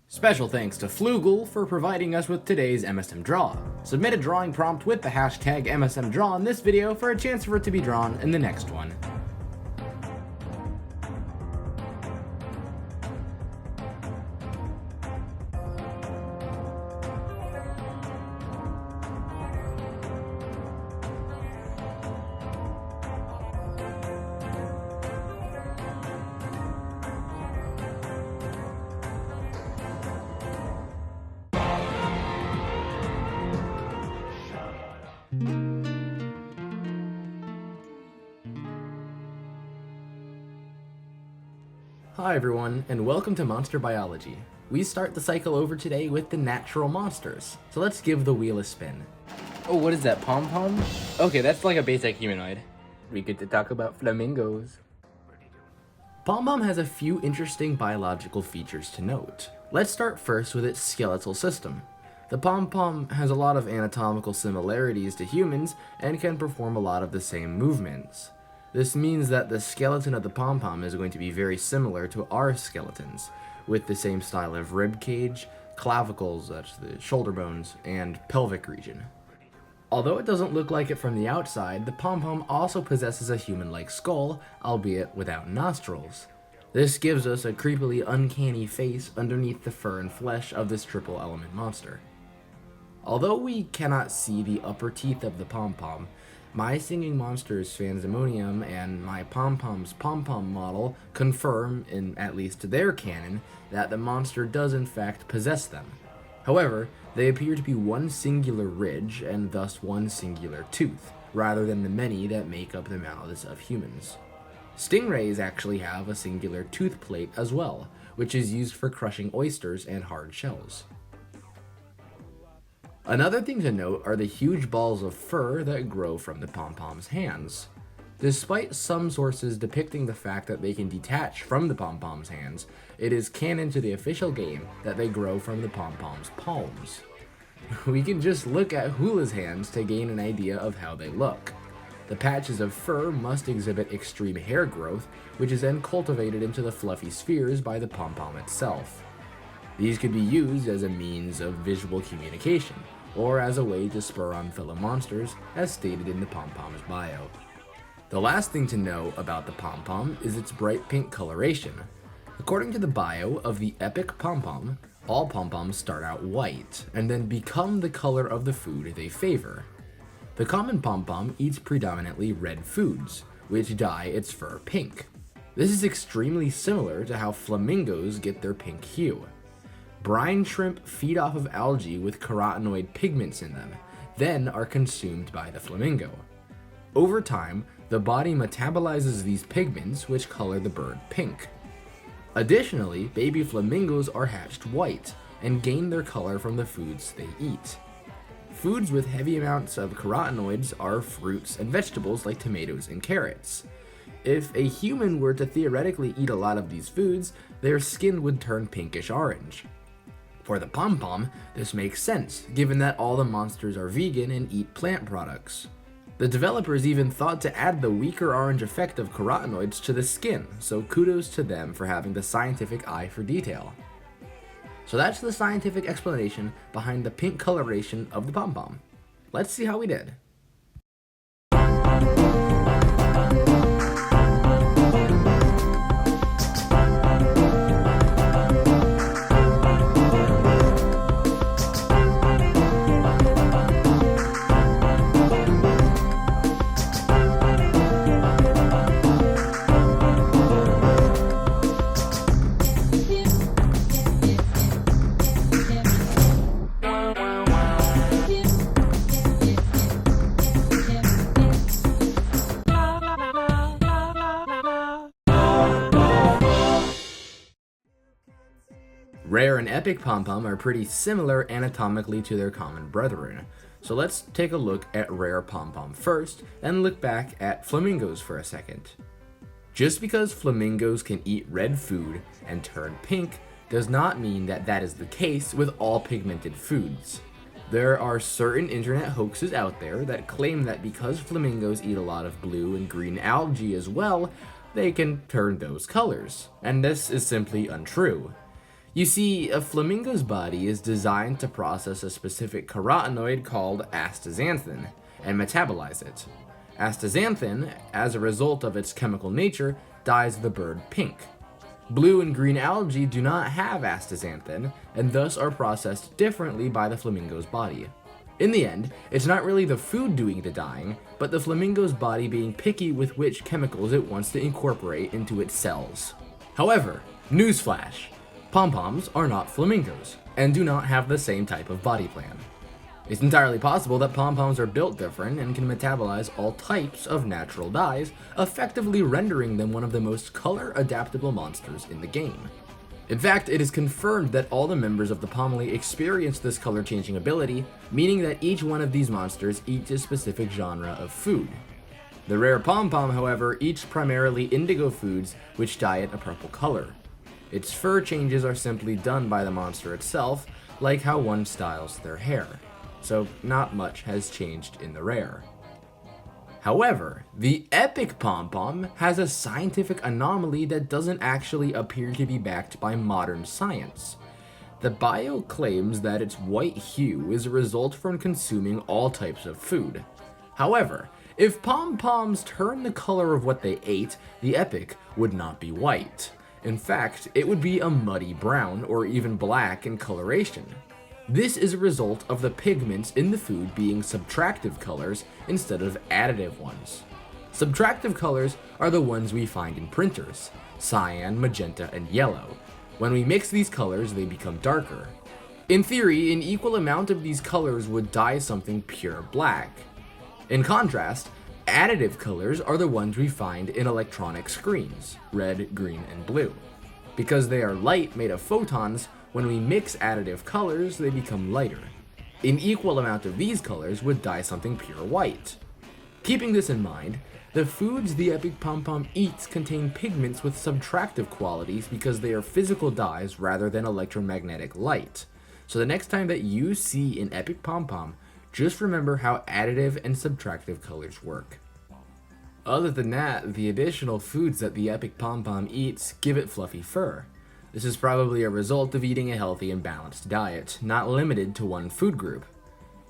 Special thanks to Flugel for providing us with today's MSM Draw. Submit a drawing prompt with the hashtag MSM Draw in this video for a chance for it to be drawn in the next one. Hi everyone, and welcome to Monster Biology. We start the cycle over today with the natural monsters, so let's give the wheel a spin. Oh, what is that, Pom-Pom? Okay, that's like a basic humanoid. We get to talk about flamingos. Pom-Pom has a few interesting biological features to note. Let's start first with its skeletal system. The Pom-Pom has a lot of anatomical similarities to humans and can perform a lot of the same movements. This means that the skeleton of the Pom-Pom is going to be very similar to our skeletons, with the same style of rib cage, clavicles, that's the shoulder bones, and pelvic region. Although it doesn't look like it from the outside, the Pom-Pom also possesses a human-like skull, albeit without nostrils. This gives us a creepily uncanny face underneath the fur and flesh of this triple element monster. Although we cannot see the upper teeth of the Pom-Pom, my Singing Monsters Fanzimonium and my PomPom's Pom-Pom model confirm, in at least their canon, that the monster does in fact possess them. However, they appear to be one singular ridge and thus one singular tooth, rather than the many that make up the mouths of humans. Stingrays actually have a singular tooth plate as well, which is used for crushing oysters and hard shells. Another thing to note are the huge balls of fur that grow from the Pom-Pom's hands. Despite some sources depicting the fact that they can detach from the Pom-Pom's hands, it is canon to the official game that they grow from the Pom-Pom's palms. We can just look at Hula's hands to gain an idea of how they look. The patches of fur must exhibit extreme hair growth, which is then cultivated into the fluffy spheres by the Pom-Pom itself. These could be used as a means of visual communication, or as a way to spur on fellow monsters, as stated in the Pom-Pom's bio. The last thing to know about the Pom-Pom is its bright pink coloration. According to the bio of the epic Pom-Pom, all Pom-Poms start out white, and then become the color of the food they favor. The common Pom-Pom eats predominantly red foods, which dye its fur pink. This is extremely similar to how flamingos get their pink hue. Brine shrimp feed off of algae with carotenoid pigments in them, then are consumed by the flamingo. Over time, the body metabolizes these pigments, which color the bird pink. Additionally, baby flamingos are hatched white and gain their color from the foods they eat. Foods with heavy amounts of carotenoids are fruits and vegetables like tomatoes and carrots. If a human were to theoretically eat a lot of these foods, their skin would turn pinkish orange. For the Pom-Pom, this makes sense, given that all the monsters are vegan and eat plant products. The developers even thought to add the weaker orange effect of carotenoids to the skin, so kudos to them for having the scientific eye for detail. So that's the scientific explanation behind the pink coloration of the Pom-Pom. Let's see how we did. Rare and epic Pom-Pom are pretty similar anatomically to their common brethren, so let's take a look at rare Pom-Pom first, and look back at flamingos for a second. Just because flamingos can eat red food and turn pink does not mean that that is the case with all pigmented foods. There are certain internet hoaxes out there that claim that because flamingos eat a lot of blue and green algae as well, they can turn those colors, and this is simply untrue. You see, a flamingo's body is designed to process a specific carotenoid called astaxanthin and metabolize it. Astaxanthin, as a result of its chemical nature, dyes the bird pink. Blue and green algae do not have astaxanthin, and thus are processed differently by the flamingo's body. In the end, it's not really the food doing the dyeing, but the flamingo's body being picky with which chemicals it wants to incorporate into its cells. However, newsflash, Pom-Poms are not flamingos, and do not have the same type of body plan. It's entirely possible that Pom-Poms are built different and can metabolize all types of natural dyes, effectively rendering them one of the most color-adaptable monsters in the game. In fact, it is confirmed that all the members of the Pomely experience this color-changing ability, meaning that each one of these monsters eats a specific genre of food. The rare Pom-Pom, however, eats primarily indigo foods which dye it a purple color. Its fur changes are simply done by the monster itself, like how one styles their hair. So not much has changed in the rare. However, the epic Pom-Pom has a scientific anomaly that doesn't actually appear to be backed by modern science. The bio claims that its white hue is a result from consuming all types of food. However, if Pom-Poms turn the color of what they ate, the epic would not be white. In fact, it would be a muddy brown or even black in coloration. This is a result of the pigments in the food being subtractive colors instead of additive ones. Subtractive colors are the ones we find in printers: cyan, magenta, and yellow. When we mix these colors, they become darker. In theory, an equal amount of these colors would dye something pure black. In contrast, additive colors are the ones we find in electronic screens: red, green, and blue. Because they are light made of photons, when we mix additive colors, they become lighter. An equal amount of these colors would dye something pure white. Keeping this in mind, the foods the epic Pom-Pom eats contain pigments with subtractive qualities because they are physical dyes rather than electromagnetic light. So the next time that you see an epic Pom-Pom, just remember how additive and subtractive colors work. Other than that, the additional foods that the epic Pom-Pom eats give it fluffy fur. This is probably a result of eating a healthy and balanced diet, not limited to one food group.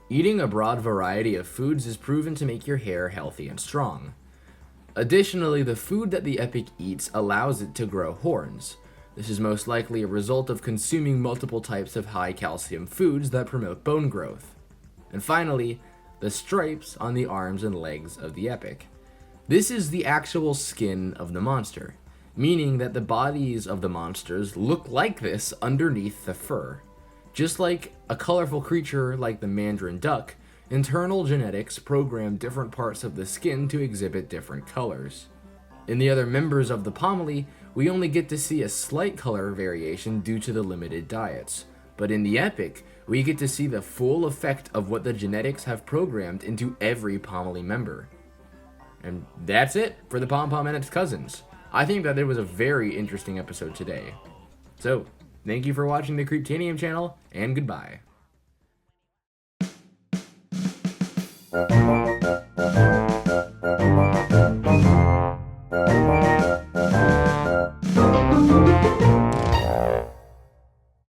Eating a broad variety of foods is proven to make your hair healthy and strong. Additionally, the food that the epic eats allows it to grow horns. This is most likely a result of consuming multiple types of high calcium foods that promote bone growth. And finally, the stripes on the arms and legs of the epic. This is the actual skin of the monster, meaning that the bodies of the monsters look like this underneath the fur. Just like a colorful creature like the mandarin duck, internal genetics program different parts of the skin to exhibit different colors. In the other members of the Pomely, we only get to see a slight color variation due to the limited diets, but in the epic, we get to see the full effect of what the genetics have programmed into every Pomely member. And that's it for the Pom-Pom and its cousins. I think that it was a very interesting episode today. So, thank you for watching the Creeptanium channel, and goodbye.